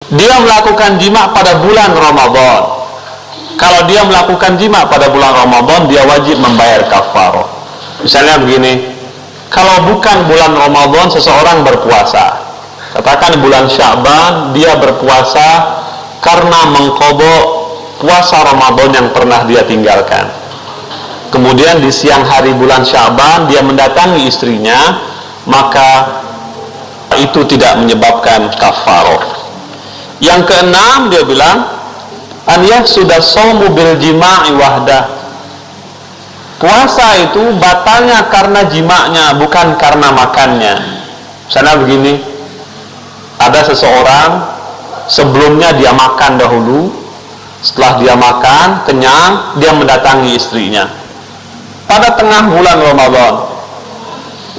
dia melakukan jima pada bulan Ramadan. Kalau dia melakukan jima pada bulan Ramadan, dia wajib membayar kafarah. Misalnya begini, kalau bukan bulan Ramadan seseorang berpuasa, katakan bulan Sya'ban dia berpuasa karena mengqadha puasa Ramadan yang pernah dia tinggalkan. Kemudian di siang hari bulan Sya'ban dia mendatangi istrinya, maka itu tidak menyebabkan kafarah. Yang keenam dia bilang, sudah shaumu bil jima'i wahdah. Puasa itu batalnya karena jimaknya, bukan karena makannya. Misalnya begini, ada seseorang sebelumnya dia makan dahulu, setelah dia makan kenyang, dia mendatangi istrinya pada tengah bulan Ramadan.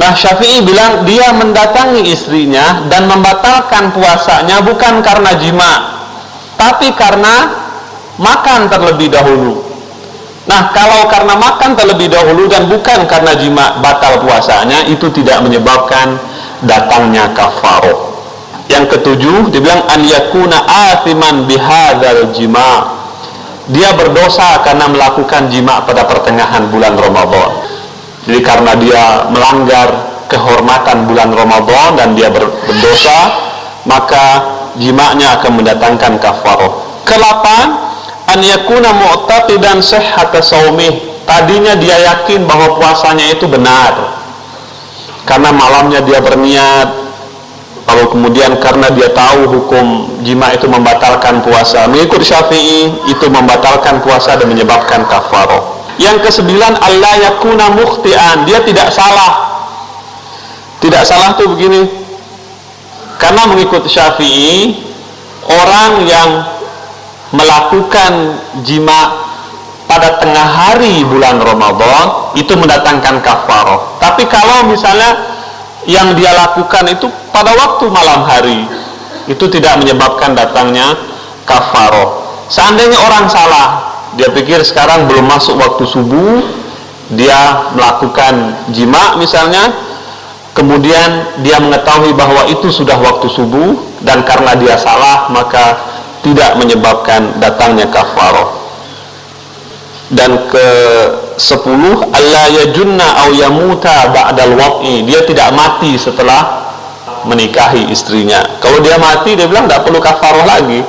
Nah, Syafi'i bilang dia mendatangi istrinya dan membatalkan puasanya bukan karena jima, tapi karena makan terlebih dahulu. Nah, kalau karena makan terlebih dahulu dan bukan karena jima batal puasanya, itu tidak menyebabkan datangnya kafarah. Yang ketujuh, dia bilang an yakuna athiman bihadzal jima'. Dia berdosa karena melakukan jima pada pertengahan bulan Ramadan. Jadi karena dia melanggar kehormatan bulan Ramadan dan dia berdosa, maka jimaknya akan mendatangkan kafarah. Ke-8, an yakuna mu'taqidan sihhata shaumih. Tadinya dia yakin bahwa puasanya itu benar karena malamnya dia berniat, lalu kemudian karena dia tahu hukum jima itu membatalkan puasa, mengikut Syafi'i itu membatalkan puasa dan menyebabkan kafarah. Yang ke-9, alla yakuna mukhti'an. Dia tidak salah. Tidak salah itu begini, karena mengikut Syafi'i orang yang melakukan jima pada tengah hari bulan Ramadan itu mendatangkan kafarah. Tapi kalau misalnya yang dia lakukan itu pada waktu malam hari, itu tidak menyebabkan datangnya kafarah. Seandainya orang salah, dia pikir sekarang belum masuk waktu subuh, dia melakukan jima misalnya, kemudian dia mengetahui bahwa itu sudah waktu subuh, dan karena dia salah maka tidak menyebabkan datangnya kafarah. Dan ke-10, alla yajunna aw yamuta ba'dal wad'i. Dia tidak mati setelah menikahi istrinya. Kalau dia mati, dia bilang tidak perlu kafarah lagi.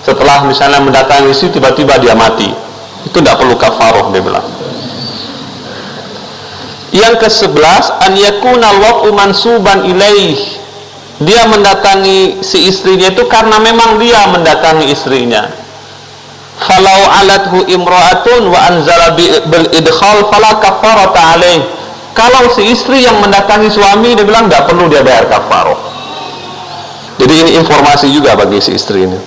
Setelah misalnya mendatangi istri, tiba-tiba dia mati, itu tidak perlu kafarah, dia bilang. Yang ke-11, an yakuna al-wad'u mansuban ilaih. Dia mendatangi si istrinya itu karena memang dia mendatangi istrinya. Falau alathu imra'atun wa anzala bil idkhal fala kafarata alaih. Kalau si istri yang mendatangi suami, dia bilang tidak perlu dia bayar kafarah. Jadi ini informasi juga bagi si istri ini.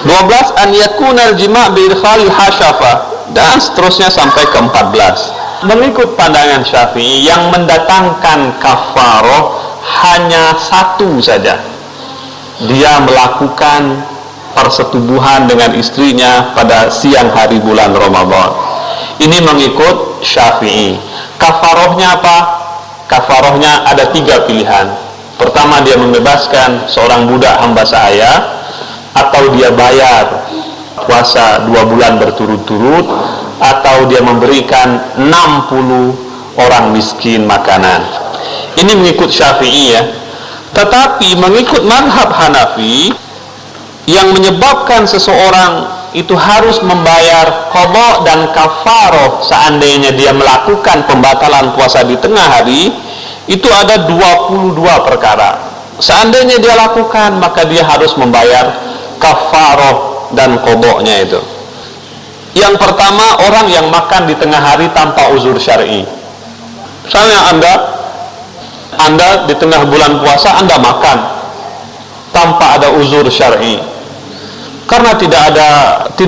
12, an yakuna al-jima' bi idkhalil hasyafa, dan seterusnya sampai ke-14. Mengikut pandangan Syafi'i, yang mendatangkan kafarah hanya satu saja. Dia melakukan persetubuhan dengan istrinya pada siang hari bulan Ramadan. Ini mengikut Syafi'i. Kafarahnya apa? Kafarahnya ada 3 pilihan. Pertama, dia membebaskan seorang budak hamba sahaya, atau dia bayar puasa 2 bulan berturut-turut, atau dia memberikan 60 orang miskin makanan. Ini mengikut Syafi'i ya. Tetapi mengikut mazhab Hanafi, yang menyebabkan seseorang itu harus membayar qadha dan kafarah seandainya dia melakukan pembatalan puasa di tengah hari, itu ada 22 perkara. Seandainya dia lakukan, maka dia harus membayar kafarah dan qadha-nya itu. Yang pertama, orang yang makan di tengah hari tanpa uzur syar'i. Misalnya Anda di tengah bulan puasa Anda makan tanpa ada uzur syar'i. Karena tidak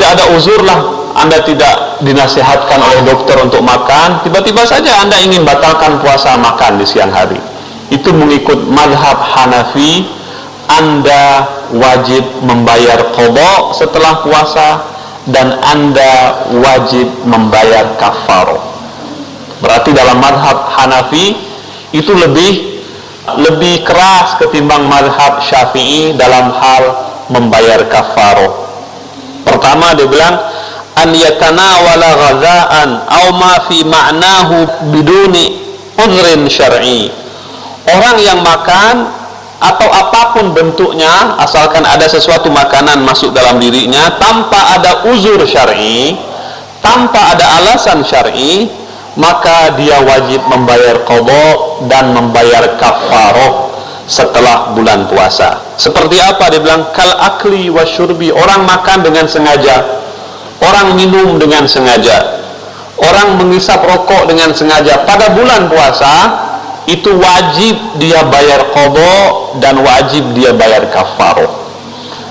ada uzur lah, Anda tidak dinasihatkan oleh dokter untuk makan, tiba-tiba saja Anda ingin batalkan puasa makan di siang hari. Itu mengikut mazhab Hanafi, Anda wajib membayar qadha setelah puasa, dan Anda wajib membayar kafarah. Berarti dalam mazhab Hanafi itu lebih keras ketimbang mazhab Syafi'i dalam hal membayar kafaroh. Pertama dia bilang an yatanawala ghazaan aw ma fi ma'nahu biduni udhrin syar'i. Orang yang makan atau apapun bentuknya, asalkan ada sesuatu makanan masuk dalam dirinya tanpa ada uzur syar'i, tanpa ada alasan syar'i, maka dia wajib membayar qadha dan membayar kafaroh setelah bulan puasa. Seperti apa? Dia bilang kal akli wasyurbi, orang makan dengan sengaja, orang minum dengan sengaja, orang menghisap rokok dengan sengaja pada bulan puasa, itu wajib dia bayar qadha dan wajib dia bayar kafaroh.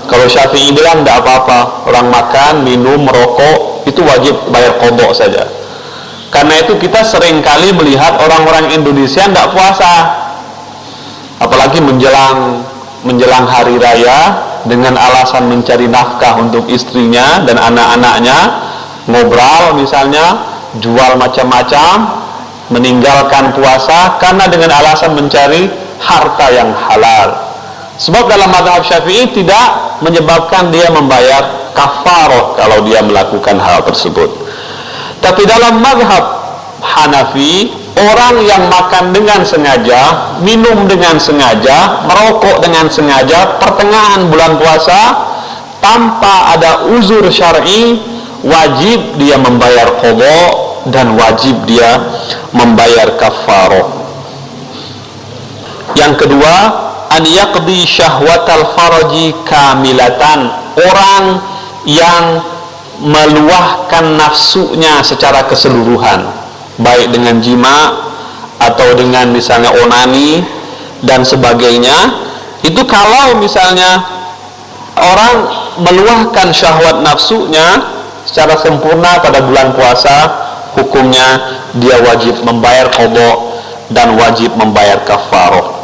Kalau Syafi'i bilang tidak apa-apa, orang makan, minum, merokok itu wajib bayar qadha saja. Karena itu kita seringkali melihat orang-orang Indonesia tidak puasa, apalagi menjelang hari raya dengan alasan mencari nafkah untuk istrinya dan anak-anaknya, ngobrol misalnya, jual macam-macam, meninggalkan puasa karena dengan alasan mencari harta yang halal. Sebab dalam mazhab Syafi'i tidak menyebabkan dia membayar kafaroh kalau dia melakukan hal tersebut. Tapi dalam mazhab Hanafi, orang yang makan dengan sengaja, minum dengan sengaja, merokok dengan sengaja pertengahan bulan puasa tanpa ada uzur syar'i, wajib dia membayar qadha dan wajib dia membayar kafaroh. Yang kedua, an yaqdi syahwatal faraji kamilatan, orang yang meluahkan nafsunya secara keseluruhan, baik dengan jima atau dengan misalnya onani dan sebagainya. Itu kalau misalnya orang meluahkan syahwat nafsunya secara sempurna pada bulan puasa, hukumnya dia wajib membayar qadha dan wajib membayar kafaroh.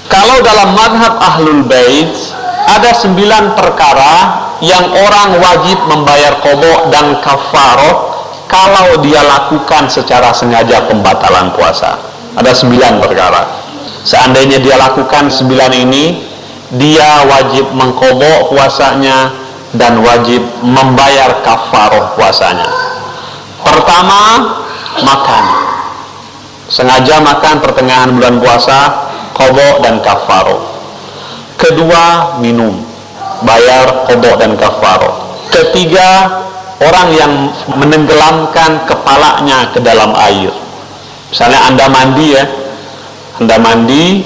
Kalau dalam mazhab Ahlul Bait ada 9 perkara yang orang wajib membayar qadha dan kafaroh kalau dia lakukan secara sengaja pembatalan puasa. Ada 9 perkara. Seandainya dia lakukan 9 ini, dia wajib mengqadha puasanya dan wajib membayar kafaroh puasanya. Pertama, makan. Sengaja makan pertengahan bulan puasa, qadha dan kafaroh. Kedua, minum, bayar qadha dan kafaroh. Ketiga, orang yang menenggelamkan kepalanya ke dalam air. Misalnya Anda mandi ya, Anda mandi,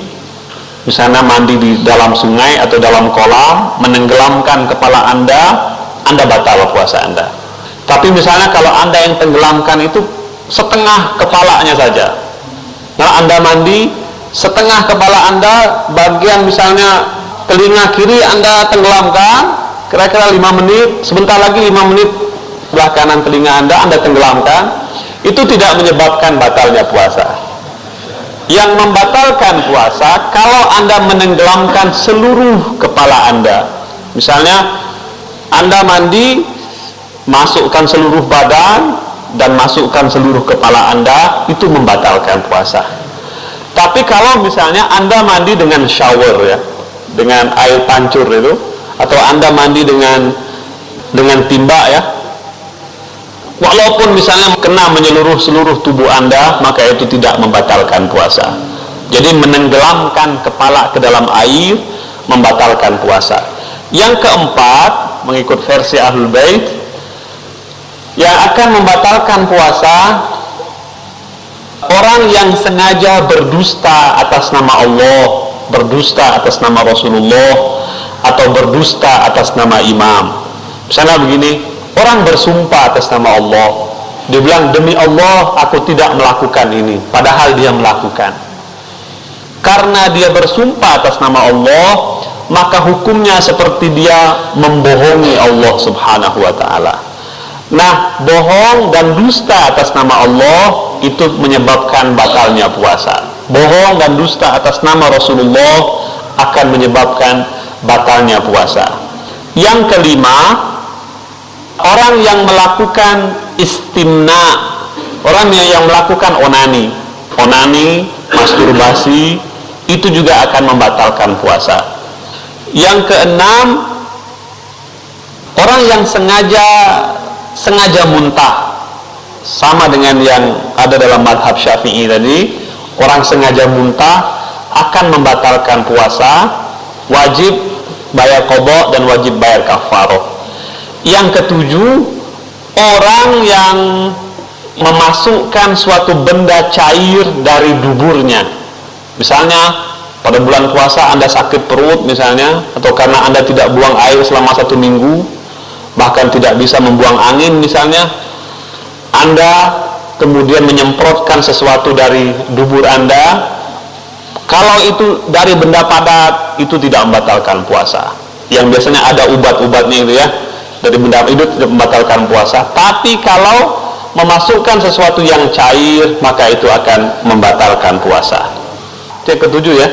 misalnya mandi di dalam sungai atau dalam kolam, menenggelamkan kepala Anda batal puasa Anda. Tapi misalnya kalau Anda yang tenggelamkan itu setengah kepalanya saja. Nah, Anda mandi, setengah kepala Anda, bagian misalnya telinga kiri Anda tenggelamkan, kira-kira 5 menit, sebentar lagi 5 menit sebelah kanan telinga Anda tenggelamkan, itu tidak menyebabkan batalnya puasa. Yang membatalkan puasa kalau Anda menenggelamkan seluruh kepala Anda. Misalnya Anda mandi, masukkan seluruh badan dan masukkan seluruh kepala Anda, itu membatalkan puasa. Tapi kalau misalnya Anda mandi dengan shower ya, dengan air pancur itu, atau Anda mandi dengan timba ya, walaupun misalnya kena menyeluruh seluruh tubuh Anda, maka itu tidak membatalkan puasa. Jadi menenggelamkan kepala ke dalam air membatalkan puasa. Yang keempat, mengikut versi Ahlul Bait, yang akan membatalkan puasa, orang yang sengaja berdusta atas nama Allah, berdusta atas nama Rasulullah, atau berdusta atas nama imam. Misalnya begini, orang bersumpah atas nama Allah, dia bilang demi Allah aku tidak melakukan ini, padahal dia melakukan. Karena dia bersumpah atas nama Allah, maka hukumnya seperti dia membohongi Allah Subhanahu wa ta'ala. Nah, bohong dan dusta atas nama Allah itu menyebabkan batalnya puasa. Bohong dan dusta atas nama Rasulullah akan menyebabkan batalnya puasa. Yang kelima, orang yang melakukan istimna, orang yang melakukan onani, masturbasi, itu juga akan membatalkan puasa. Yang keenam, orang yang sengaja muntah, sama dengan yang ada dalam madhab Syafi'i tadi. Orang sengaja muntah akan membatalkan puasa, wajib bayar qadha dan wajib bayar kafarah. Yang ketujuh, orang yang memasukkan suatu benda cair dari duburnya. Misalnya pada bulan puasa Anda sakit perut misalnya, atau karena Anda tidak buang air selama 1 minggu, bahkan tidak bisa membuang angin misalnya, Anda kemudian menyemprotkan sesuatu dari dubur Anda. Kalau itu dari benda padat, itu tidak membatalkan puasa. Yang biasanya ada ubat-ubatnya itu ya, dari benda itu tidak membatalkan puasa. Tapi kalau memasukkan sesuatu yang cair, maka itu akan membatalkan puasa. Yang ketujuh ya.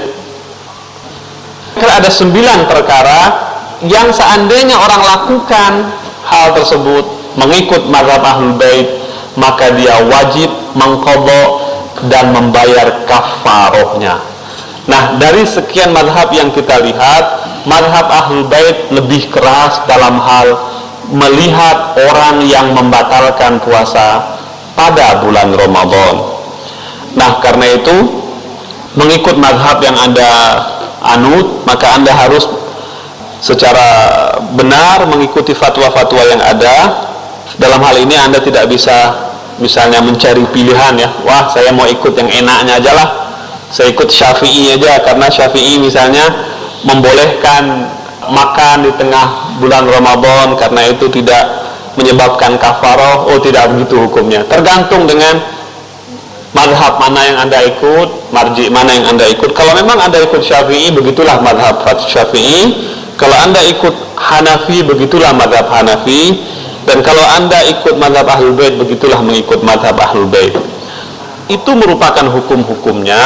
Ada 9 perkara yang seandainya orang lakukan hal tersebut mengikut mazhab Ahlul Bait, maka dia wajib mengqadha dan membayar kafarahnya. Nah, dari sekian mazhab yang kita lihat, mazhab Ahlul Bait lebih keras dalam hal melihat orang yang membatalkan puasa pada bulan Ramadan. Nah, karena itu mengikut mazhab yang Anda anut, maka Anda harus secara benar mengikuti fatwa-fatwa yang ada. Dalam hal ini Anda tidak bisa misalnya mencari pilihan ya, wah saya mau ikut yang enaknya aja lah, saya ikut Syafi'i aja karena Syafi'i misalnya membolehkan makan di tengah bulan Ramadan, karena itu tidak menyebabkan kafarah. Oh, tidak begitu hukumnya. Tergantung dengan mazhab mana yang Anda ikut, marji mana yang Anda ikut. Kalau memang Anda ikut Syafi'i, begitulah mazhab Syafi'i. Kalau Anda ikut Hanafi, begitulah mazhab Hanafi. Dan kalau Anda ikut mazhab Ahlul Bait, begitulah mengikut mazhab Ahlul Bait. Itu merupakan hukum-hukumnya.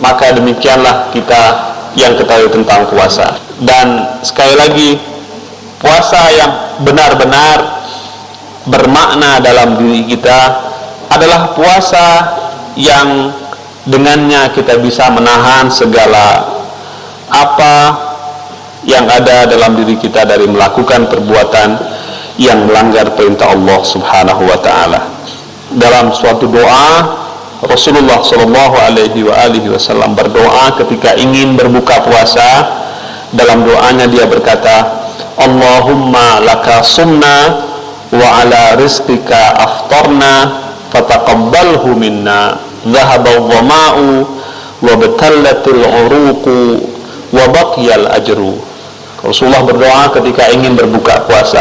Maka demikianlah kita yang ketahui tentang puasa. Dan sekali lagi, puasa yang benar-benar bermakna dalam diri kita adalah puasa yang dengannya kita bisa menahan segala apa yang ada dalam diri kita dari melakukan perbuatan yang melanggar perintah Allah Subhanahu wa taala. Dalam suatu doa, Rasulullah sallallahu alaihi wasallam berdoa ketika ingin berbuka puasa. Dalam doanya dia berkata, Allahumma laka sumna wa ala rizqika aftarna fataqabbalhu minna, dhahabal dhama'u wa batallatil uruqu wa baqiyal ajru. Rasulullah berdoa ketika ingin berbuka puasa.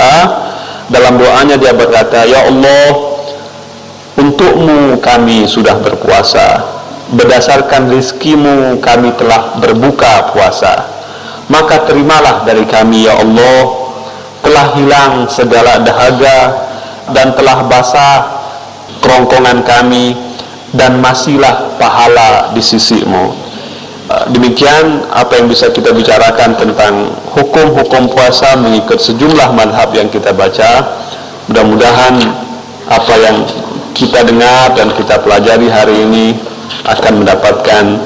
Dalam doanya dia berkata, ya Allah, untukmu kami sudah berpuasa, berdasarkan rizkimu kami telah berbuka puasa, maka terimalah dari kami ya Allah, telah hilang segala dahaga dan telah basah kerongkongan kami, dan masihlah pahala di sisimu. Demikian apa yang bisa kita bicarakan tentang hukum-hukum puasa mengikut sejumlah madhab yang kita baca. Mudah-mudahan apa yang kita dengar dan kita pelajari hari ini akan mendapatkan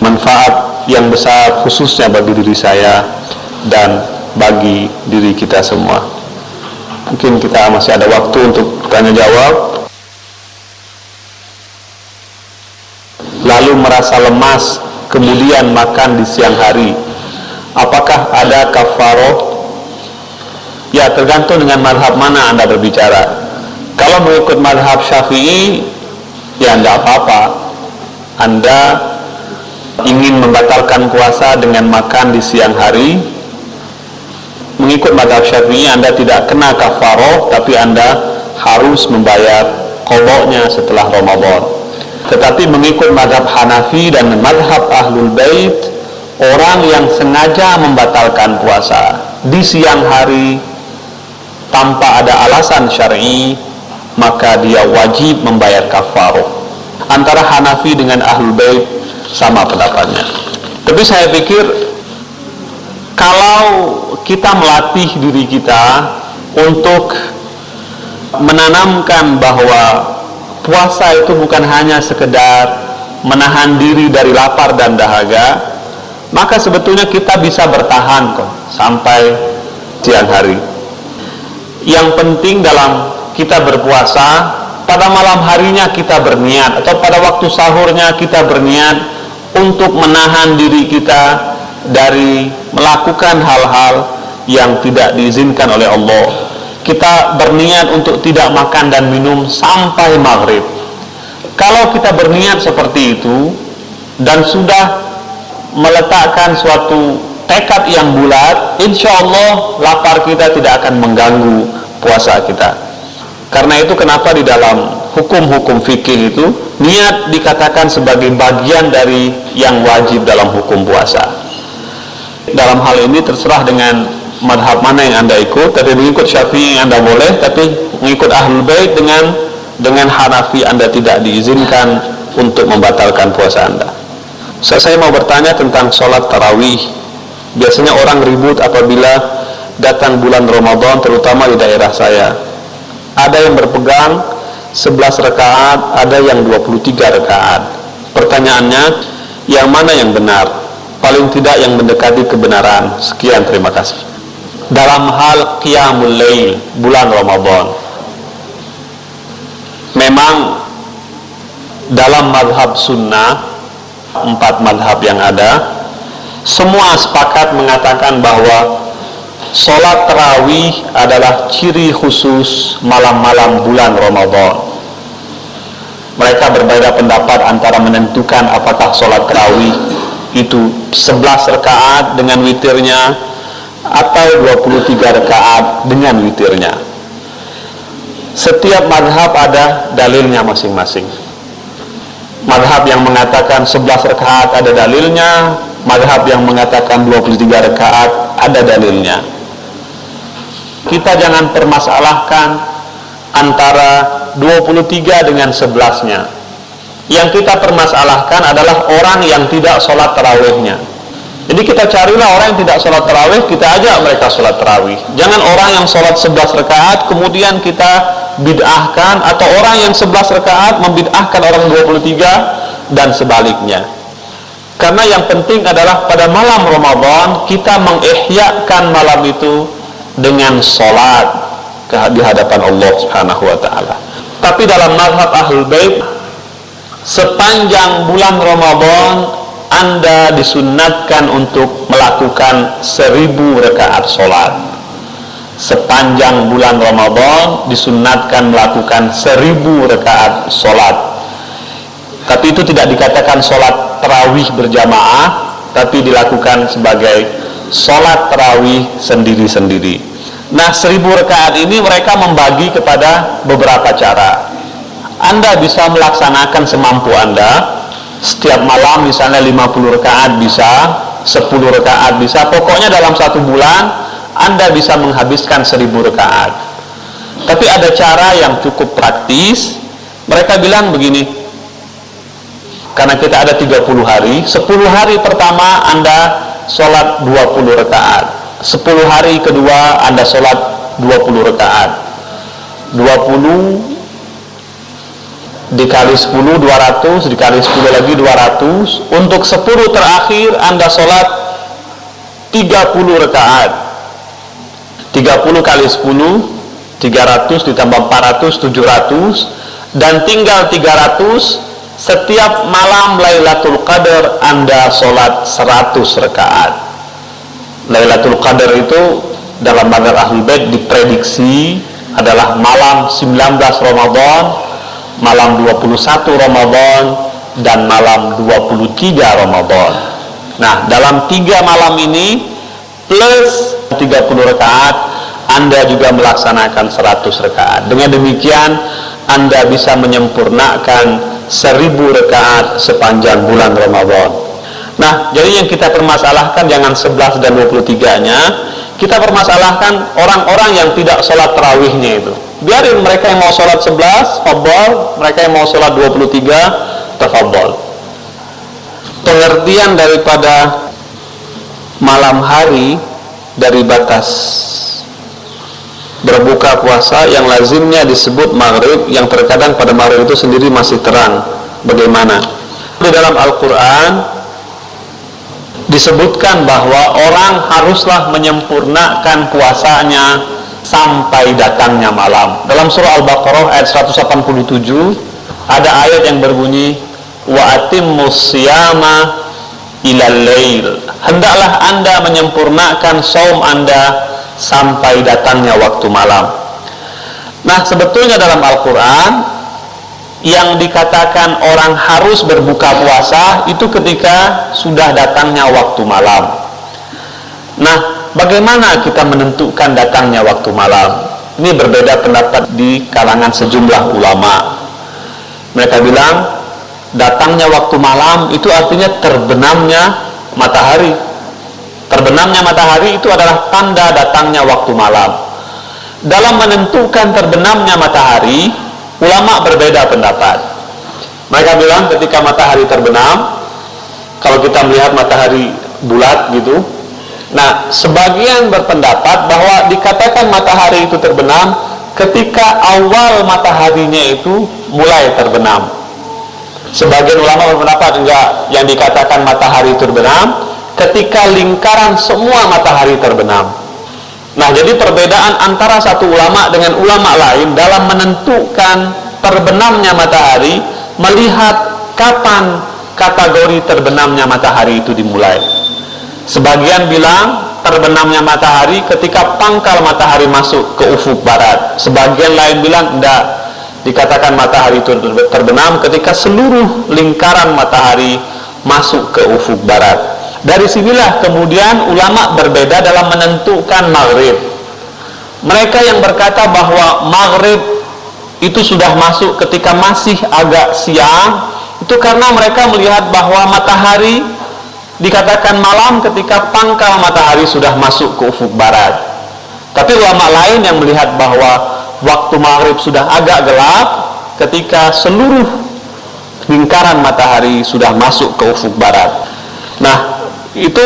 manfaat yang besar, khususnya bagi diri saya dan bagi diri kita semua. Mungkin kita masih ada waktu untuk tanya jawab. Lalu merasa lemas, kemudian makan di siang hari, apakah ada kafarah? Ya, tergantung dengan madhab mana Anda berbicara. Kalau mengikut madhab Syafi'i, ya tidak apa-apa. Anda ingin membatalkan puasa dengan makan di siang hari, mengikut madhab Syafi'i Anda tidak kena kafarah, tapi Anda harus membayar qadha-nya setelah Ramadan. Tetapi mengikut mazhab Hanafi dan mazhab Ahlul Bait, orang yang sengaja membatalkan puasa di siang hari tanpa ada alasan syar'i, maka dia wajib membayar kafarah. Antara Hanafi dengan Ahlul Bait sama pendapatnya. Tapi saya pikir kalau kita melatih diri kita untuk menanamkan bahwa puasa itu bukan hanya sekedar menahan diri dari lapar dan dahaga, maka sebetulnya kita bisa bertahan kok sampai siang hari. Yang penting dalam kita berpuasa, pada malam harinya kita berniat, atau pada waktu sahurnya kita berniat untuk menahan diri kita dari melakukan hal-hal yang tidak diizinkan oleh Allah. Kita berniat untuk tidak makan dan minum sampai maghrib. Kalau kita berniat seperti itu dan sudah meletakkan suatu tekad yang bulat, insya Allah lapar kita tidak akan mengganggu puasa kita. Karena itu kenapa di dalam hukum-hukum fikih itu niat dikatakan sebagai bagian dari yang wajib dalam hukum puasa. Dalam hal ini terserah dengan madhab mana yang Anda ikut. Tapi mengikut Syafi'i Anda boleh, tapi mengikut Ahlul Bait dengan Hanafi Anda tidak diizinkan untuk membatalkan puasa Anda. Saya mau bertanya tentang sholat tarawih. Biasanya orang ribut apabila datang bulan Ramadan, terutama di daerah saya. Ada yang berpegang 11 rakaat, ada yang 23 rakaat. Pertanyaannya, yang mana yang benar? Paling tidak yang mendekati kebenaran. Sekian, terima kasih. Dalam hal qiyamul lail bulan Ramadan, memang dalam madhab sunnah, 4 madhab yang ada, semua sepakat mengatakan bahwa sholat tarawih adalah ciri khusus malam-malam bulan Ramadan. Mereka berbeda pendapat antara menentukan apakah sholat tarawih itu 11 rakaat dengan witirnya atau 23 rakaat dengan witirnya. Setiap madhab ada dalilnya masing-masing. Madhab yang mengatakan 11 rakaat ada dalilnya, madhab yang mengatakan 23 rakaat ada dalilnya. Kita jangan permasalahkan antara 23 dengan 11-nya. Yang kita permasalahkan adalah orang yang tidak sholat tarawihnya. Jadi kita carilah orang yang tidak sholat tarawih, kita ajak mereka sholat tarawih. Jangan orang yang sholat 11 rakaat kemudian kita bid'ahkan, atau orang yang 11 rakaat membid'ahkan orang 23 dan sebaliknya. Karena yang penting adalah pada malam Ramadan kita mengihyakan malam itu dengan sholat di hadapan Allah Subhanahu wa ta'ala. Tapi dalam mazhab Ahlul Bait, sepanjang bulan Ramadan Anda disunnatkan untuk melakukan 1000 rakaat sholat. Sepanjang bulan Ramadan disunnatkan melakukan 1000 rakaat sholat. Tapi itu tidak dikatakan sholat tarawih berjamaah, tapi dilakukan sebagai sholat tarawih sendiri-sendiri. Nah, 1000 rakaat ini mereka membagi kepada beberapa cara. Anda bisa melaksanakan semampu Anda. Setiap malam misalnya 50 rakaat bisa, 10 rakaat bisa. Pokoknya dalam 1 bulan Anda bisa menghabiskan 1000 rakaat. Tapi ada cara yang cukup praktis. Mereka bilang begini, karena kita ada 30 hari, 10 hari pertama Anda sholat 20 rakaat, 10 hari kedua Anda sholat 20 rakaat, 20 dikali 10 200, dikali 10 lagi 200. Untuk 10 terakhir Anda sholat 30 rakaat. 30 kali 10 300 ditambah 400 700, dan tinggal 300. Setiap malam Lailatul Qadar Anda sholat 100 rakaat. Lailatul Qadar itu dalam mazhab Ahlul Bait diprediksi adalah malam 19 Ramadan, malam 21 Ramadan, dan malam 23 Ramadan. Nah, dalam 3 malam ini plus 30 rakaat Anda juga melaksanakan 100 rakaat. Dengan demikian Anda bisa menyempurnakan 1000 rakaat sepanjang bulan Ramadan. Nah, jadi yang kita permasalahkan jangan 11 dan 23-nya. Kita permasalahkan orang-orang yang tidak sholat tarawihnya itu. Biarin mereka yang mau sholat 11, fadhol. Mereka yang mau sholat 23, tafadhol. Pengertian daripada malam hari dari batas berbuka puasa yang lazimnya disebut maghrib, yang terkadang pada maghrib itu sendiri masih terang. Bagaimana? Di dalam Al-Quran disebutkan bahwa orang haruslah menyempurnakan puasanya sampai datangnya malam. Dalam surah Al-Baqarah ayat 187 ada ayat yang berbunyi wa atimmus siyama ilal lail, hendaklah anda menyempurnakan saum anda sampai datangnya waktu malam. Nah, sebetulnya dalam Al-Quran yang dikatakan orang harus berbuka puasa itu ketika sudah datangnya waktu malam. Nah, bagaimana kita menentukan datangnya waktu malam? Ini berbeda pendapat di kalangan sejumlah ulama. Mereka bilang datangnya waktu malam itu artinya terbenamnya matahari. Terbenamnya matahari itu adalah tanda datangnya waktu malam. Dalam menentukan terbenamnya matahari, ulama berbeda pendapat. Mereka bilang ketika matahari terbenam, kalau kita melihat matahari bulat gitu, nah, sebagian berpendapat bahwa dikatakan matahari itu terbenam ketika awal mataharinya itu mulai terbenam. Sebagian ulama berpendapat enggak, yang dikatakan matahari terbenam ketika lingkaran semua matahari terbenam. Nah, jadi perbedaan antara satu ulama dengan ulama lain dalam menentukan terbenamnya matahari melihat kapan kategori terbenamnya matahari itu dimulai. Sebagian bilang terbenamnya matahari ketika pangkal matahari masuk ke ufuk barat. Sebagian lain bilang enggak, dikatakan matahari itu terbenam ketika seluruh lingkaran matahari masuk ke ufuk barat. Dari sinilah kemudian ulama berbeda dalam menentukan maghrib. Mereka yang berkata bahwa maghrib itu sudah masuk ketika masih agak siang, itu karena mereka melihat bahwa matahari dikatakan malam ketika pangkal matahari sudah masuk ke ufuk barat. Tapi ulama lain yang melihat bahwa waktu maghrib sudah agak gelap ketika seluruh lingkaran matahari sudah masuk ke ufuk barat. Nah, itu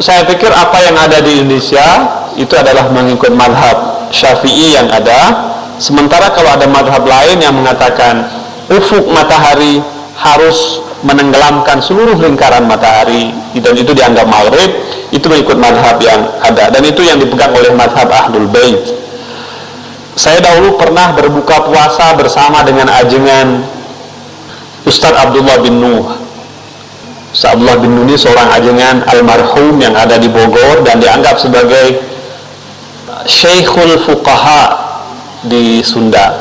saya pikir apa yang ada di Indonesia itu adalah mengikut madhab Syafi'i yang ada. Sementara kalau ada madhab lain yang mengatakan ufuk matahari harus menenggelamkan seluruh lingkaran matahari dan itu dianggap maghrib, itu mengikut madhab yang ada, dan itu yang dipegang oleh madhab Ahlul Bait. Saya dahulu pernah berbuka puasa bersama dengan ajengan Ustadz Abdullah bin Nuh. Ustadz Abdullah bin Nuh ini seorang ajengan almarhum yang ada di Bogor dan dianggap sebagai Syekhul Fuqaha di Sunda,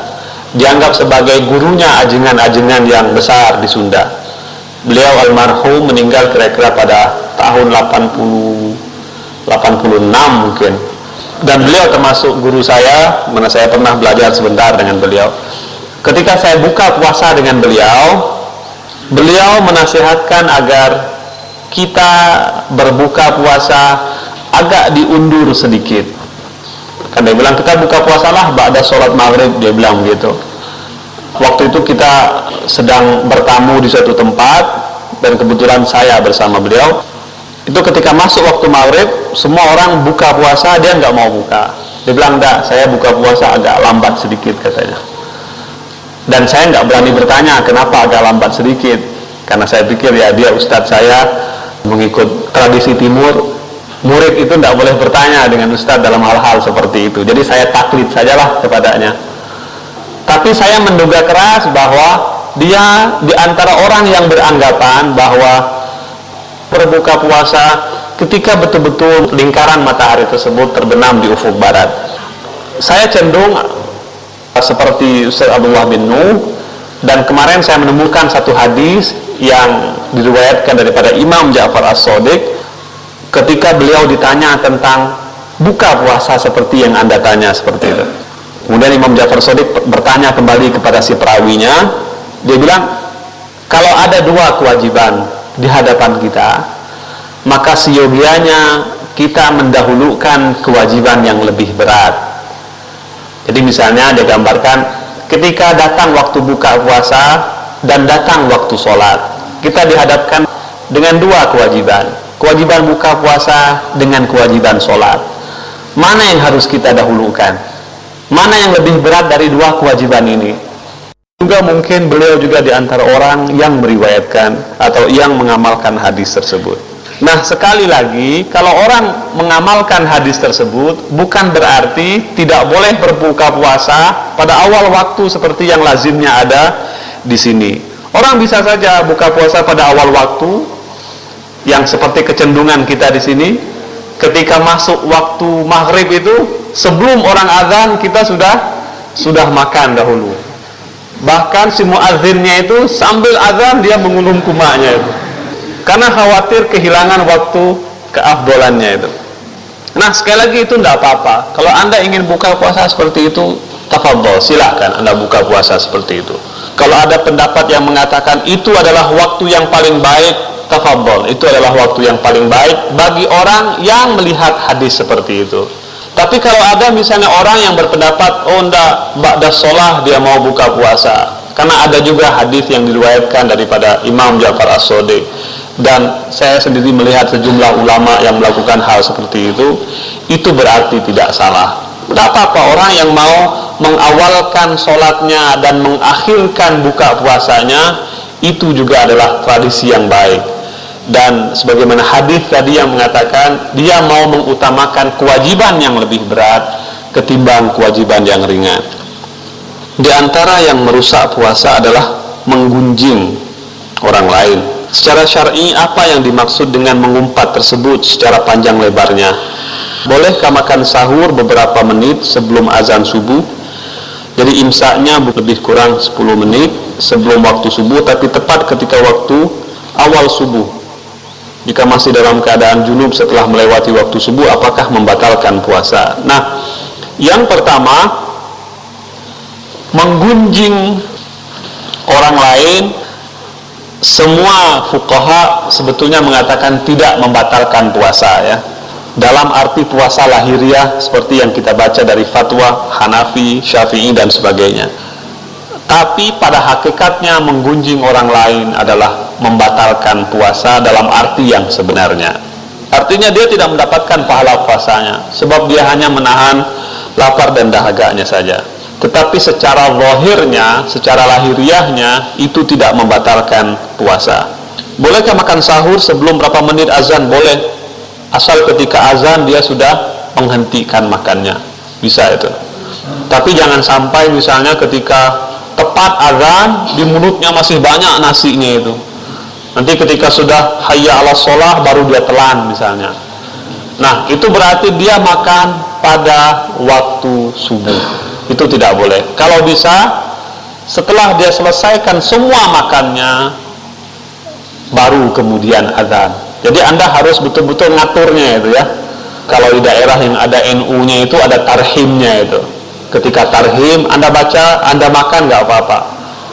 dianggap sebagai gurunya ajengan-ajengan yang besar di Sunda. Beliau almarhum meninggal kira-kira pada tahun 86 mungkin, dan beliau termasuk guru saya, mana saya pernah belajar sebentar dengan beliau. Ketika saya buka puasa dengan beliau, beliau menasihatkan agar kita berbuka puasa agak diundur sedikit. Kan dia bilang kita buka puasalah ba'da sholat maghrib, dia bilang begitu. Waktu itu kita sedang bertamu di suatu tempat dan kebetulan saya bersama beliau. Itu ketika masuk waktu maghrib, semua orang buka puasa, dia nggak mau buka. Dia bilang enggak, saya buka puasa agak lambat sedikit katanya. Dan saya nggak berani bertanya kenapa agak lambat sedikit, karena saya pikir ya dia ustadz saya, mengikut tradisi timur, murid itu tidak boleh bertanya dengan ustadz dalam hal-hal seperti itu. Jadi saya taklid sajalah kepadanya. Tapi saya menduga keras bahwa dia di antara orang yang beranggapan bahwa berbuka puasa ketika betul-betul lingkaran matahari tersebut terbenam di ufuk barat. Saya cenderung seperti Ustaz Abdullah bin Nuh, dan kemarin saya menemukan satu hadis yang diriwayatkan daripada Imam Ja'far As-Shadiq ketika beliau ditanya tentang buka puasa seperti yang Anda tanya seperti itu. Kemudian Imam Ja'far As-Shadiq bertanya kembali kepada si perawinya, dia bilang kalau ada dua kewajiban di hadapan kita, maka seyogianya kita mendahulukan kewajiban yang lebih berat. Jadi misalnya dia gambarkan ketika datang waktu buka puasa dan datang waktu sholat, kita dihadapkan dengan dua kewajiban, kewajiban buka puasa dengan kewajiban sholat. Mana yang harus kita dahulukan? Mana yang lebih berat dari dua kewajiban ini? Juga mungkin beliau juga di antara orang yang meriwayatkan atau yang mengamalkan hadis tersebut. Nah, sekali lagi, kalau orang mengamalkan hadis tersebut, bukan berarti tidak boleh berbuka puasa pada awal waktu seperti yang lazimnya ada di sini. Orang bisa saja buka puasa pada awal waktu, yang seperti kecenderungan kita di sini. Ketika masuk waktu maghrib itu, sebelum orang azan kita sudah makan dahulu. Bahkan si muadzinnya itu sambil azan dia mengulum kumaknya itu, karena khawatir kehilangan waktu keafdolannya itu. Nah, sekali lagi itu tidak apa-apa. Kalau Anda ingin buka puasa seperti itu, tafadhol, silahkan Anda buka puasa seperti itu. Kalau ada pendapat yang mengatakan itu adalah waktu yang paling baik, tafadhol, itu adalah waktu yang paling baik bagi orang yang melihat hadis seperti itu. Tapi kalau ada misalnya orang yang berpendapat, oh enggak, ba'da sholah dia mau buka puasa, karena ada juga hadis yang diriwayatkan daripada Imam Ja'far As-Shadiq, dan saya sendiri melihat sejumlah ulama yang melakukan hal seperti itu berarti tidak salah. Tidak apa-apa, orang yang mau mengawalkan sholatnya dan mengakhirkan buka puasanya, itu juga adalah tradisi yang baik. Dan sebagaimana hadis tadi yang mengatakan dia mau mengutamakan kewajiban yang lebih berat ketimbang kewajiban yang ringan. Di antara yang merusak puasa adalah menggunjing orang lain. Secara syar'i, apa yang dimaksud dengan mengumpat tersebut secara panjang lebarnya? Bolehkah makan sahur beberapa menit sebelum azan subuh? Jadi imsaknya lebih kurang 10 menit sebelum waktu subuh, tapi tepat ketika waktu awal subuh. Jika masih dalam keadaan junub setelah melewati waktu subuh, apakah membatalkan puasa? Nah, yang pertama, menggunjing orang lain, semua fuqaha sebetulnya mengatakan tidak membatalkan puasa, ya. Dalam arti puasa lahiriah seperti yang kita baca dari fatwa Hanafi, Syafi'i dan sebagainya. Tapi pada hakikatnya menggunjing orang lain adalah membatalkan puasa dalam arti yang sebenarnya. Artinya dia tidak mendapatkan pahala puasanya, sebab dia hanya menahan lapar dan dahaganya saja. Tetapi secara zahirnya, secara lahiriahnya, itu tidak membatalkan puasa. Bolehkah makan sahur sebelum berapa menit azan? Boleh, asal ketika azan dia sudah menghentikan makannya, bisa itu. Tapi jangan sampai misalnya ketika tepat azan di mulutnya masih banyak nasinya itu, nanti ketika sudah hayya ala sholah baru dia telan misalnya. Nah, itu berarti dia makan pada waktu subuh. Itu tidak boleh. Kalau bisa setelah dia selesaikan semua makannya baru kemudian azan. Jadi Anda harus betul-betul ngaturnya itu, ya. Kalau di daerah yang ada NU-nya itu ada tarhimnya itu. Ketika tarhim, Anda baca, Anda makan nggak apa-apa.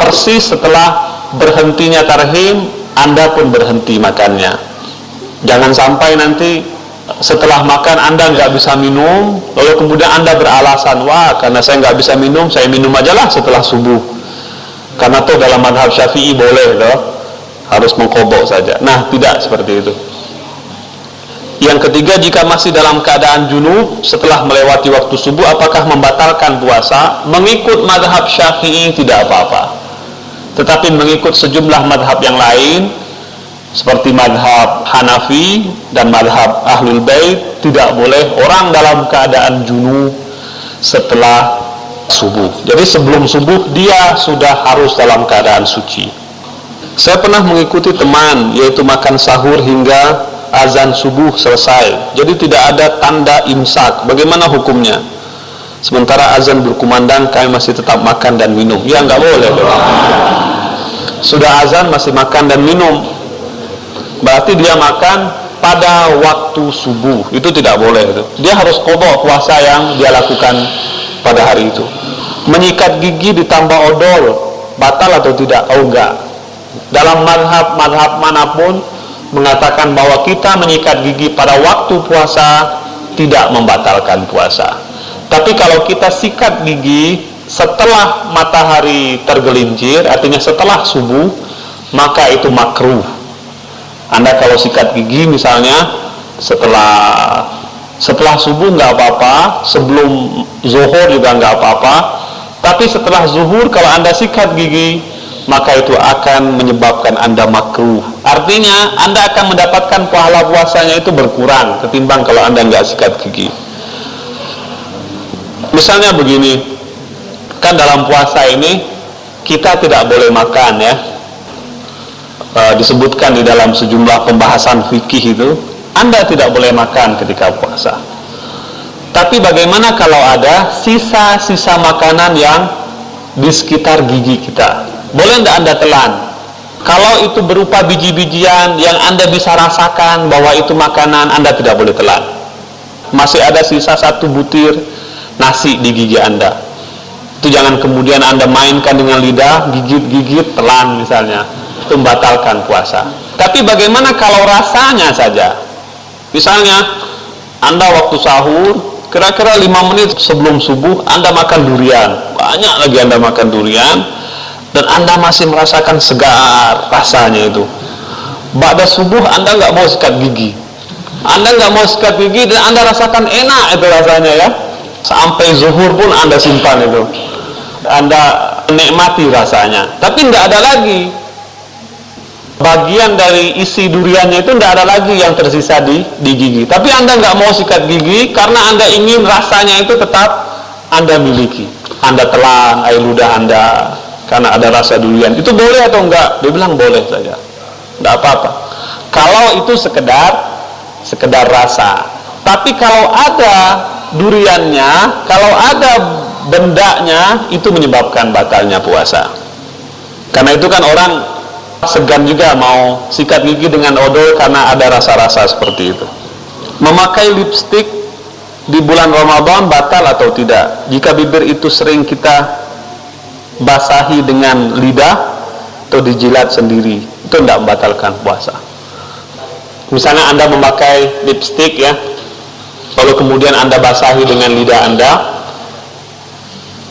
Persis setelah berhentinya tarhim, Anda pun berhenti makannya. Jangan sampai nanti setelah makan Anda nggak bisa minum, lalu kemudian Anda beralasan, wah karena saya nggak bisa minum, saya minum aja lah setelah subuh. Karena tuh dalam madhab Syafi'i boleh loh, harus mengkobok saja. Nah, tidak seperti itu. Yang ketiga, jika masih dalam keadaan junub setelah melewati waktu subuh, apakah membatalkan puasa? Mengikut madhab Syafi'i tidak apa-apa. Tetapi mengikut sejumlah madhab yang lain, seperti madhab Hanafi dan madhab Ahlul Bait, tidak boleh orang dalam keadaan junub setelah subuh. Jadi sebelum subuh dia sudah harus dalam keadaan suci. Saya pernah mengikuti teman, yaitu makan sahur hingga azan subuh selesai, jadi tidak ada tanda imsak. Bagaimana hukumnya? Sementara azan berkumandang kami masih tetap makan dan minum. Ya nggak boleh dong. Sudah azan masih makan dan minum, berarti dia makan pada waktu subuh. Itu tidak boleh itu. Dia harus qadha puasa yang dia lakukan pada hari itu. Menyikat gigi ditambah odol batal atau tidak? Oh enggak. Dalam madhab manapun mengatakan bahwa kita menyikat gigi pada waktu puasa tidak membatalkan puasa. Tapi kalau kita sikat gigi setelah matahari tergelincir, artinya setelah subuh, maka itu makruh. Anda kalau sikat gigi misalnya setelah subuh nggak apa-apa, sebelum zuhur juga nggak apa-apa. Tapi setelah zuhur kalau Anda sikat gigi, maka itu akan menyebabkan Anda makruh. Artinya Anda akan mendapatkan pahala puasanya itu berkurang ketimbang kalau Anda nggak sikat gigi. Misalnya begini, kan dalam puasa ini kita tidak boleh makan ya. Disebutkan di dalam sejumlah pembahasan fikih itu, Anda tidak boleh makan ketika puasa. Tapi bagaimana kalau ada sisa-sisa makanan yang di sekitar gigi kita? Boleh tidak Anda telan? Kalau itu berupa biji-bijian yang Anda bisa rasakan bahwa itu makanan, Anda tidak boleh telan. Masih ada sisa 1 butir nasi di gigi Anda, itu jangan kemudian Anda mainkan dengan lidah, gigit-gigit, telan misalnya. Itu membatalkan puasa. Tapi bagaimana kalau rasanya saja? Misalnya Anda waktu sahur, kira-kira 5 menit sebelum subuh Anda makan durian, banyak lagi Anda makan durian, dan Anda masih merasakan segar rasanya itu. Ba'da subuh Anda nggak mau sikat gigi, Anda nggak mau sikat gigi, dan Anda rasakan enak itu rasanya ya. Sampai zuhur pun Anda simpan itu, Anda nikmati rasanya. Tapi nggak ada lagi bagian dari isi duriannya, itu nggak ada lagi yang tersisa di gigi. Tapi Anda nggak mau sikat gigi karena Anda ingin rasanya itu tetap Anda miliki. Anda telan air ludah Anda karena ada rasa durian. Itu boleh atau enggak? Dia bilang boleh saja, enggak apa-apa kalau itu sekedar rasa. Tapi kalau ada duriannya, kalau ada bendanya, itu menyebabkan batalnya puasa. Karena itu kan orang segan juga mau sikat gigi dengan odol karena ada rasa-rasa seperti itu. Memakai lipstik di bulan Ramadan batal atau tidak? Jika bibir itu sering kita basahi dengan lidah atau dijilat sendiri, itu tidak membatalkan puasa. Misalnya Anda memakai lipstik ya, lalu kemudian Anda basahi dengan lidah Anda,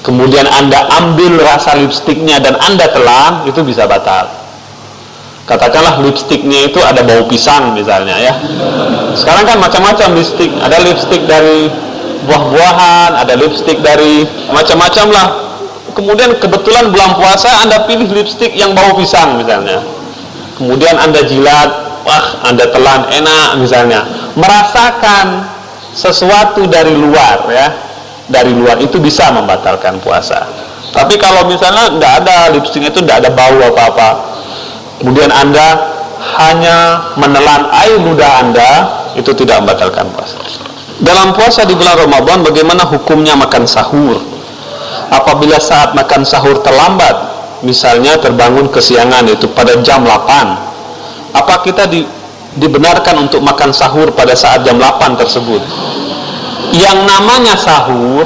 kemudian Anda ambil rasa lipstiknya dan Anda telan, itu bisa batal. Katakanlah lipstiknya itu ada bau pisang misalnya ya. Sekarang kan macam-macam lipstik, ada lipstik dari buah-buahan, ada lipstik dari macam-macam lah. Kemudian kebetulan bulan puasa Anda pilih lipstik yang bau pisang misalnya, kemudian Anda jilat, wah Anda telan, enak misalnya. Merasakan sesuatu dari luar ya, dari luar itu bisa membatalkan puasa. Tapi kalau misalnya tidak ada lipstiknya, itu tidak ada bau apa-apa, kemudian Anda hanya menelan air ludah Anda, itu tidak membatalkan puasa. Dalam puasa di bulan Ramadan, bagaimana hukumnya makan sahur? Apabila saat makan sahur terlambat, misalnya terbangun kesiangan, yaitu pada jam 8, apa kita dibenarkan untuk makan sahur pada saat jam 8 tersebut? Yang namanya sahur,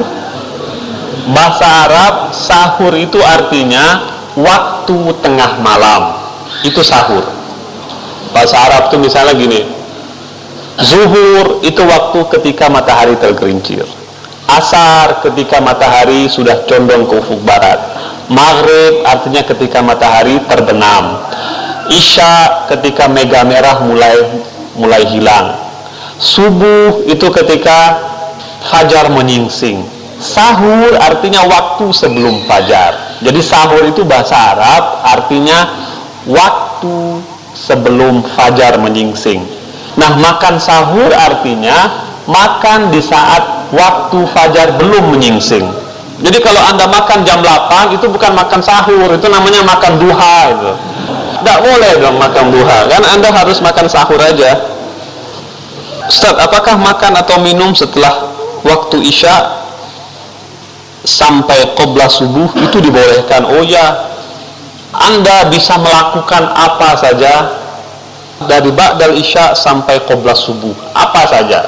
bahasa Arab, sahur itu artinya waktu tengah malam, itu sahur. Bahasa Arab itu misalnya gini, zuhur itu waktu ketika matahari tergelincir, asar ketika matahari sudah condong ke ufuk barat, maghrib artinya ketika matahari terbenam, isya ketika mega merah mulai hilang, subuh itu ketika fajar menyingsing, sahur artinya waktu sebelum fajar. Jadi sahur itu bahasa Arab artinya waktu sebelum fajar menyingsing. Nah, makan sahur artinya makan di saat waktu fajar belum menyingsing. Jadi kalau Anda makan jam 8 itu bukan makan sahur, itu namanya makan duha itu. Tidak boleh dong makan duha, kan Anda harus makan sahur aja. Ustaz, apakah makan atau minum setelah waktu isya sampai qobla subuh itu dibolehkan? Oh ya, Anda bisa melakukan apa saja dari ba'dal isya sampai qobla subuh, apa saja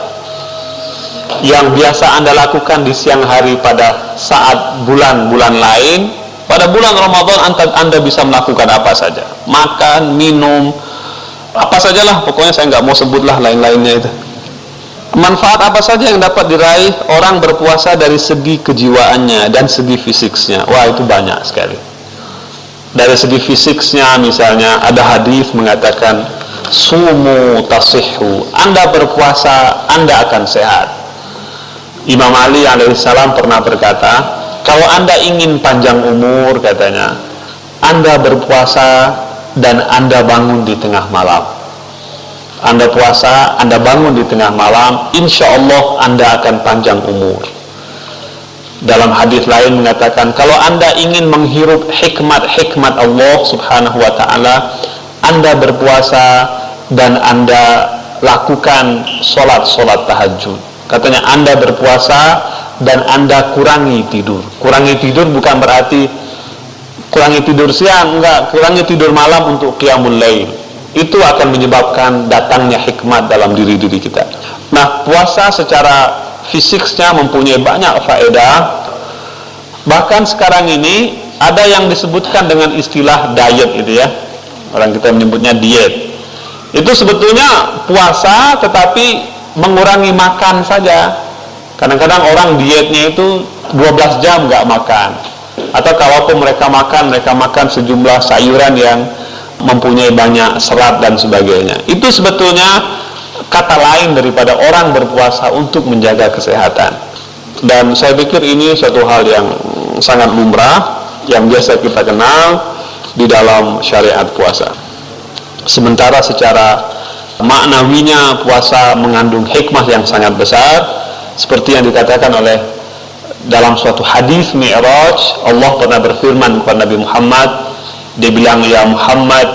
yang biasa Anda lakukan di siang hari pada saat bulan-bulan lain. Pada bulan Ramadan Anda bisa melakukan apa saja, makan, minum, apa sajalah, pokoknya saya nggak mau sebutlah lain-lainnya itu. Manfaat apa saja yang dapat diraih orang berpuasa dari segi kejiwaannya dan segi fisiknya? Wah, itu banyak sekali. Dari segi fisiknya misalnya ada hadis mengatakan sumu tasihhu, Anda berpuasa Anda akan sehat. Imam Ali alaihissalam pernah berkata, kalau Anda ingin panjang umur, katanya, Anda berpuasa dan Anda bangun di tengah malam. Anda puasa, Anda bangun di tengah malam, insya Allah Anda akan panjang umur. Dalam hadis lain mengatakan, kalau Anda ingin menghirup hikmat-hikmat Allah subhanahu wa ta'ala, Anda berpuasa dan Anda lakukan sholat tahajud. Katanya Anda berpuasa dan Anda kurangi tidur. Kurangi tidur bukan berarti kurangi tidur siang, enggak, kurangi tidur malam untuk qiyamul lail. Itu akan menyebabkan datangnya hikmat dalam diri kita. Nah, puasa secara fisiknya mempunyai banyak faedah. Bahkan sekarang ini ada yang disebutkan dengan istilah diet itu ya. Orang kita menyebutnya diet. Itu sebetulnya puasa tetapi mengurangi makan saja. Kadang-kadang orang dietnya itu 12 jam nggak makan. Atau kalaupun mereka makan sejumlah sayuran yang mempunyai banyak serat dan sebagainya. Itu sebetulnya kata lain daripada orang berpuasa untuk menjaga kesehatan. Dan saya pikir ini suatu hal yang sangat lumrah, yang biasa kita kenal di dalam syariat puasa. Sementara secara maknawinya puasa mengandung hikmah yang sangat besar, seperti yang dikatakan oleh dalam suatu hadis Mi'raj. Allah pernah berfirman kepada Nabi Muhammad, dia bilang, ya Muhammad,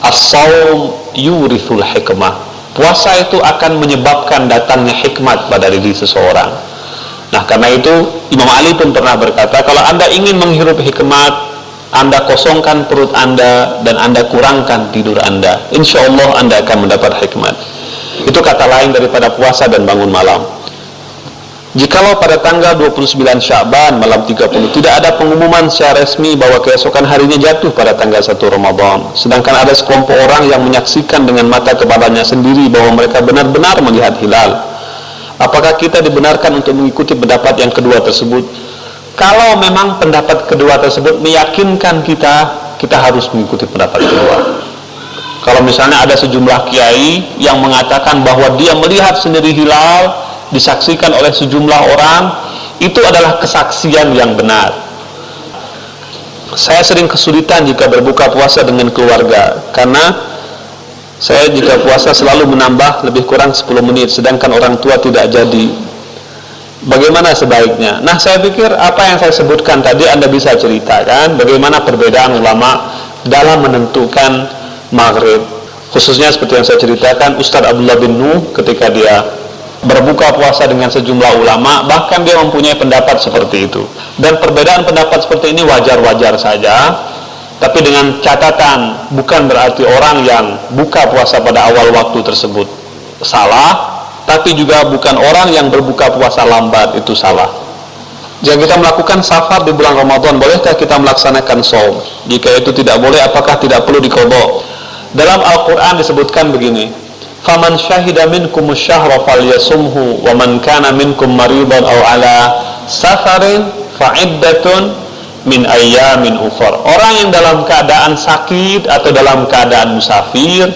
as-saum yurithul hikmah. Puasa itu akan menyebabkan datangnya hikmat pada diri seseorang. Nah, karena itu Imam Ali pun pernah berkata, kalau Anda ingin menghirup hikmat, Anda kosongkan perut Anda dan Anda kurangkan tidur Anda. Insya Allah Anda akan mendapat hikmat. Itu kata lain daripada puasa dan bangun malam. Jikalau pada tanggal 29 Sya'ban malam 30 tidak ada pengumuman secara resmi bahwa keesokan harinya jatuh pada tanggal 1 Ramadan, sedangkan ada sekelompok orang yang menyaksikan dengan mata kepalanya sendiri bahwa mereka benar-benar melihat hilal, apakah kita dibenarkan untuk mengikuti pendapat yang kedua tersebut? Kalau memang pendapat kedua tersebut meyakinkan kita harus mengikuti pendapat kedua. Kalau misalnya ada sejumlah kiai yang mengatakan bahwa dia melihat sendiri hilal, disaksikan oleh sejumlah orang, itu adalah kesaksian yang benar. Saya sering kesulitan jika berbuka puasa dengan keluarga, karena saya jika puasa selalu menambah lebih kurang 10 menit, sedangkan orang tua tidak jadi. Bagaimana sebaiknya? Nah, saya pikir apa yang saya sebutkan tadi Anda bisa ceritakan bagaimana perbedaan ulama dalam menentukan maghrib. Khususnya seperti yang saya ceritakan, Ustadz Abdullah bin Nuh ketika dia berbuka puasa dengan sejumlah ulama, bahkan dia mempunyai pendapat seperti itu. Dan perbedaan pendapat seperti ini wajar-wajar saja, tapi dengan catatan bukan berarti orang yang buka puasa pada awal waktu tersebut salah, tapi juga bukan orang yang berbuka puasa lambat itu salah. Jika kita melakukan safar di bulan Ramadan, bolehkah kita melaksanakan shaum? Jika itu tidak boleh, apakah tidak perlu diqadha? Dalam Al-Quran disebutkan begini, faman syahida minkumus syahra falyasumhu wa man kana minkum maridan aw ala safarin fa'iddatun min ayyamin ukhra. Orang yang dalam keadaan sakit atau dalam keadaan musafir,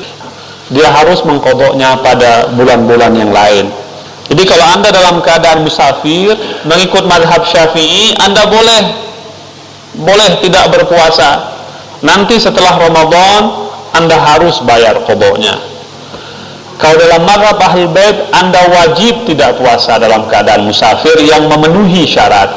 dia harus mengqadhanya pada bulan-bulan yang lain. Jadi kalau Anda dalam keadaan musafir mengikut mazhab Syafi'i, Anda boleh tidak berpuasa. Nanti setelah Ramadan Anda harus bayar qadhanya. Kalau dalam mazhab Ahlul Bait, Anda wajib tidak puasa dalam keadaan musafir yang memenuhi syarat.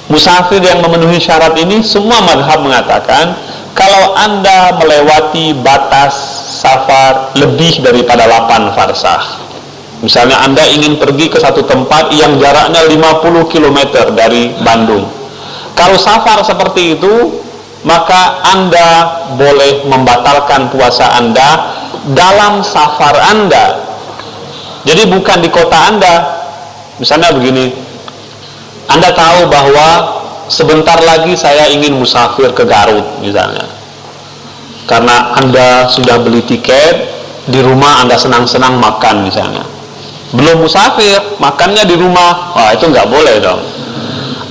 Musafir yang memenuhi syarat ini, semua mazhab mengatakan kalau Anda melewati batas safar lebih daripada 8 farsakh. Misalnya Anda ingin pergi ke satu tempat yang jaraknya 50 km dari Bandung. Kalau safar seperti itu, maka Anda boleh membatalkan puasa Anda dalam safar Anda. Jadi bukan di kota Anda. Misalnya begini, Anda tahu bahwa sebentar lagi saya ingin musafir ke Garut misalnya, karena Anda sudah beli tiket, di rumah Anda senang-senang makan misalnya, belum musafir, makannya di rumah. Wah, itu nggak boleh dong.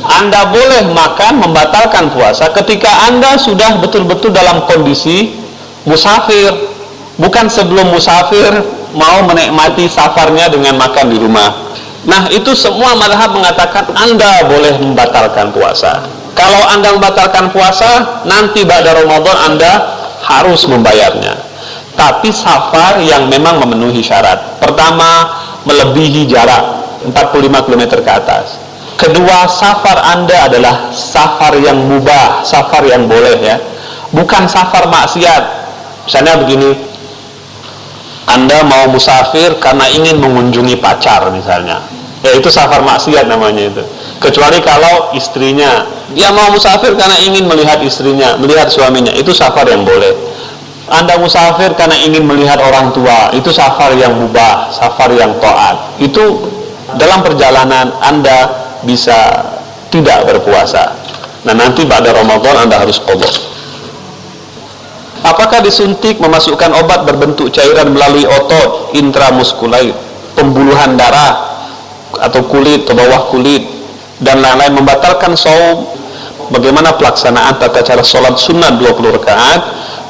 Anda boleh makan, membatalkan puasa ketika Anda sudah betul-betul dalam kondisi musafir, bukan sebelum musafir mau menikmati safarnya dengan makan di rumah. Nah, itu semua mazhab mengatakan Anda boleh membatalkan puasa. Kalau Anda membatalkan puasa, nanti ba'da Ramadan Anda harus membayarnya. Tapi safar yang memang memenuhi syarat. Pertama, melebihi jarak 45 km ke atas. Kedua, safar Anda adalah safar yang mubah, safar yang boleh ya. Bukan safar maksiat. Misalnya begini, Anda mau musafir karena ingin mengunjungi pacar misalnya. Ya itu safar maksiat namanya itu. Kecuali kalau istrinya, dia mau musafir karena ingin melihat istrinya, melihat suaminya, itu safar yang boleh. Anda musafir karena ingin melihat orang tua, itu safar yang mubah, safar yang taat. Itu dalam perjalanan Anda bisa tidak berpuasa. Nah nanti pada Ramadan Anda harus qadha. Apakah disuntik memasukkan obat berbentuk cairan melalui otot intramuskulair, pembuluhan darah atau kulit atau bawah kulit dan lain-lain membatalkan shaum? Bagaimana pelaksanaan tata cara sholat sunat 20 rakaat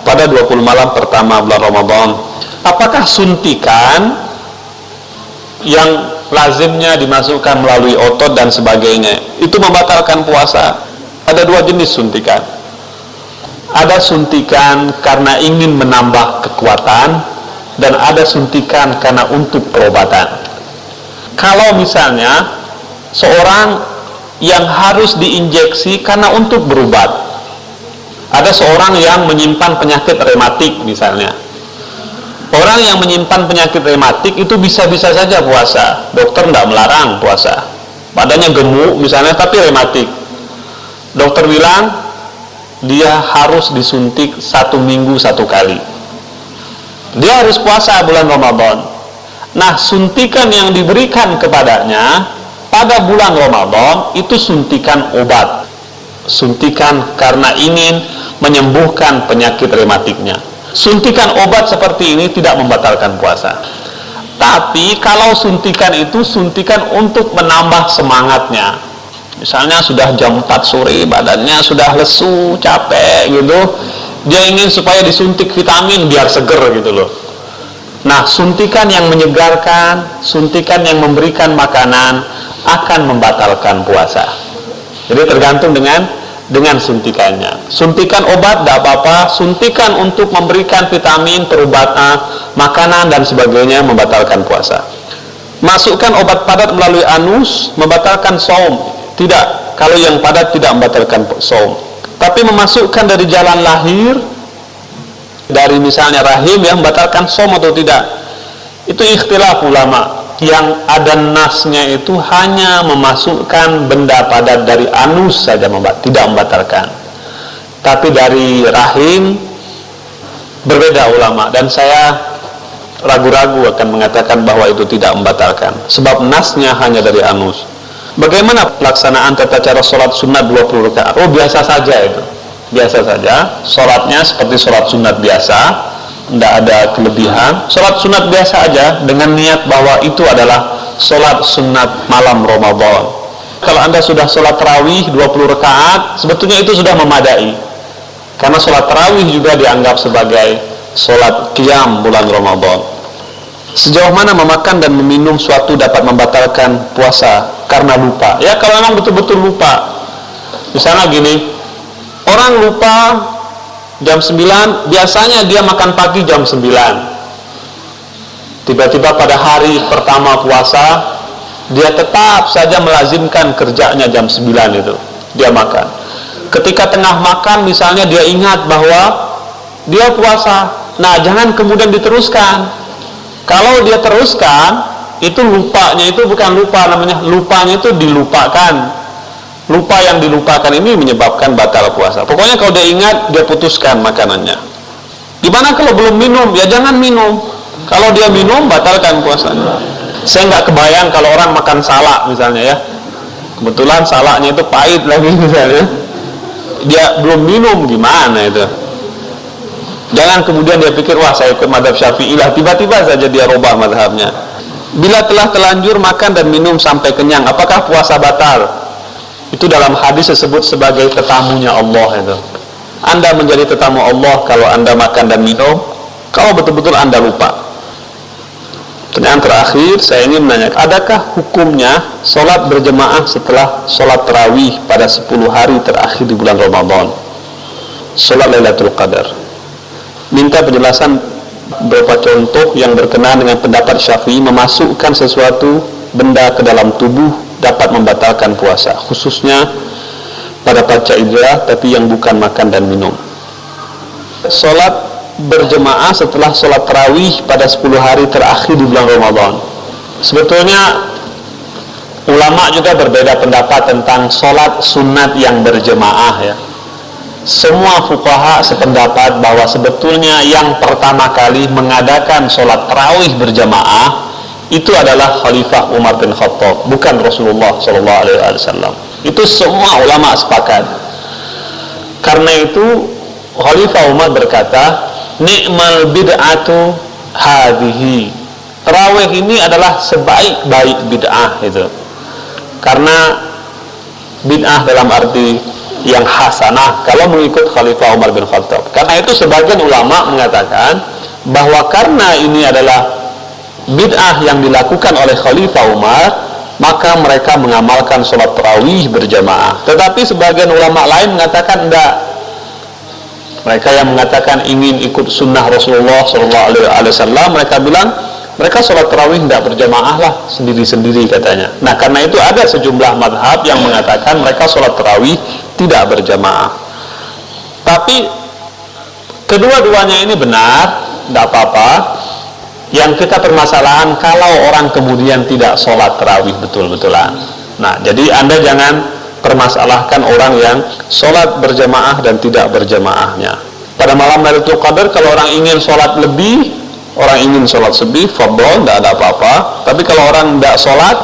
pada 20 malam pertama bulan Ramadan? Apakah suntikan yang lazimnya dimasukkan melalui otot dan sebagainya itu membatalkan puasa? Ada dua jenis suntikan. Ada suntikan karena ingin menambah kekuatan dan ada suntikan karena untuk perobatan. Kalau misalnya seorang yang harus diinjeksi karena untuk berobat, ada seorang yang menyimpan penyakit rematik misalnya. Orang yang menyimpan penyakit rematik itu bisa-bisa saja puasa. Dokter tidak melarang puasa. Badannya gemuk misalnya tapi rematik. Dokter bilang dia harus disuntik 1 minggu 1 kali. Dia harus puasa bulan Ramadan. Nah, suntikan yang diberikan kepadanya pada bulan Ramadan itu suntikan obat. Suntikan karena ingin menyembuhkan penyakit rematiknya. Suntikan obat seperti ini tidak membatalkan puasa. Tapi kalau suntikan itu suntikan untuk menambah semangatnya. Misalnya sudah jam 4 sore, badannya sudah lesu, capek gitu. Dia ingin supaya disuntik vitamin biar seger gitu loh. Nah, suntikan yang menyegarkan, suntikan yang memberikan makanan akan membatalkan puasa. Jadi tergantung dengan suntikannya. Suntikan obat tidak apa-apa, suntikan untuk memberikan vitamin, perubatan, makanan dan sebagainya membatalkan puasa. Masukkan obat padat melalui anus membatalkan shaum. Tidak, kalau yang padat tidak membatalkan shaum. Tapi memasukkan dari jalan lahir, dari misalnya rahim yang membatalkan shaum atau tidak, itu ikhtilaf ulama. Yang ada nasnya itu hanya memasukkan benda padat dari anus saja tidak membatalkan. Tapi dari rahim berbeda ulama, dan saya ragu-ragu akan mengatakan bahwa itu tidak membatalkan sebab nasnya hanya dari anus. Bagaimana pelaksanaan tata cara sholat sunat 20 rakaat? Oh, biasa saja itu. Biasa saja, sholatnya seperti sholat sunat biasa, tidak ada kelebihan. Sholat sunat biasa aja dengan niat bahwa itu adalah sholat sunat malam Ramadan. Kalau Anda sudah sholat tarawih 20 rakaat, sebetulnya itu sudah memadai. Karena sholat tarawih juga dianggap sebagai sholat qiyam bulan Ramadan. Sejauh mana memakan dan meminum suatu dapat membatalkan puasa karena lupa? Ya, kalau memang betul-betul lupa. Misalnya gini, orang lupa jam 9, biasanya dia makan pagi jam 9. Tiba-tiba pada hari pertama puasa, dia tetap saja melazimkan kerjanya jam 9 itu. Dia makan. Ketika tengah makan misalnya dia ingat bahwa dia puasa. Nah, jangan kemudian diteruskan. Kalau dia teruskan, itu lupanya itu bukan lupa namanya, lupanya itu dilupakan. Lupa yang dilupakan ini menyebabkan batal puasa. Pokoknya kalau dia ingat, dia putuskan makanannya. Gimana kalau belum minum? Ya jangan minum. Kalau dia minum, batalkan puasanya. Saya nggak kebayang kalau orang makan salak misalnya ya. Kebetulan salaknya itu pahit lagi misalnya. Dia belum minum, gimana itu? Jangan kemudian dia pikir, wah saya ikut mazhab Syafi'i lah, tiba-tiba saja dia rubah mazhabnya. Bila telah telanjur makan dan minum sampai kenyang, apakah puasa batal? Itu dalam hadis disebut sebagai tetamunya Allah itu. Anda menjadi tetamu Allah kalau Anda makan dan minum, kalau betul-betul Anda lupa. Pertanyaan terakhir, saya ingin menanyakan, adakah hukumnya sholat berjamaah setelah sholat tarawih pada 10 hari terakhir di bulan Ramadan, sholat Lailatul Qadar? Minta penjelasan beberapa contoh yang berkenaan dengan pendapat Syafi'i memasukkan sesuatu benda ke dalam tubuh dapat membatalkan puasa, khususnya pada pasca iddah, tapi yang bukan makan dan minum. Sholat berjemaah setelah sholat tarawih pada 10 hari terakhir di bulan Ramadan. Sebetulnya ulama juga berbeda pendapat tentang sholat sunat yang berjemaah ya. Semua fuqaha sependapat bahwa sebetulnya yang pertama kali mengadakan sholat tarawih berjemaah itu adalah Khalifah Umar bin Khattab, bukan Rasulullah SAW. Itu semua ulama sepakat. Karena itu Khalifah Umar berkata, ni'mal bid'atu hadhihi. Tarawih ini adalah sebaik-baik bid'ah itu. Karena bid'ah dalam arti yang hasanah kalau mengikut Khalifah Umar bin Khattab. Karena itu sebagian ulama mengatakan bahwa karena ini adalah bid'ah yang dilakukan oleh Khalifah Umar, maka mereka mengamalkan sholat tarawih berjamaah. Tetapi sebagian ulama lain mengatakan tidak. Mereka yang mengatakan ingin ikut sunnah Rasulullah SAW, mereka bilang mereka sholat tarawih tidak berjamaah lah, sendiri-sendiri katanya. Nah, karena itu ada sejumlah madhab yang mengatakan mereka sholat tarawih tidak berjamaah. Tapi kedua-duanya ini benar, tidak apa-apa. Yang kita permasalahan kalau orang kemudian tidak sholat tarawih betul-betulan. Nah, jadi Anda jangan permasalahkan orang yang sholat berjamaah dan tidak berjamaahnya. Pada malam Lailatul Qadar kalau orang ingin sholat lebih, orang ingin sholat lebih, fadhol, tidak ada apa-apa. Tapi kalau orang tidak sholat,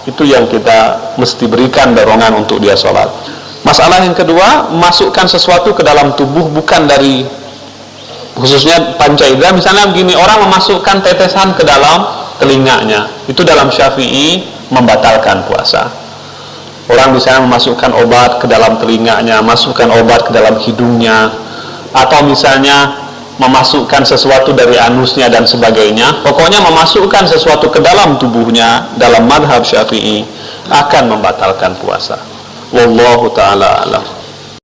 itu yang kita mesti berikan dorongan untuk dia sholat. Masalah yang kedua, masukkan sesuatu ke dalam tubuh bukan dari, khususnya panca indera. Misalnya begini, orang memasukkan tetesan ke dalam telinganya, itu dalam Syafi'i membatalkan puasa. Orang misalnya memasukkan obat ke dalam telinganya, masukkan obat ke dalam hidungnya, atau misalnya memasukkan sesuatu dari anusnya dan sebagainya. Pokoknya memasukkan sesuatu ke dalam tubuhnya dalam madhab Syafi'i akan membatalkan puasa. Wallahu ta'ala a'lam.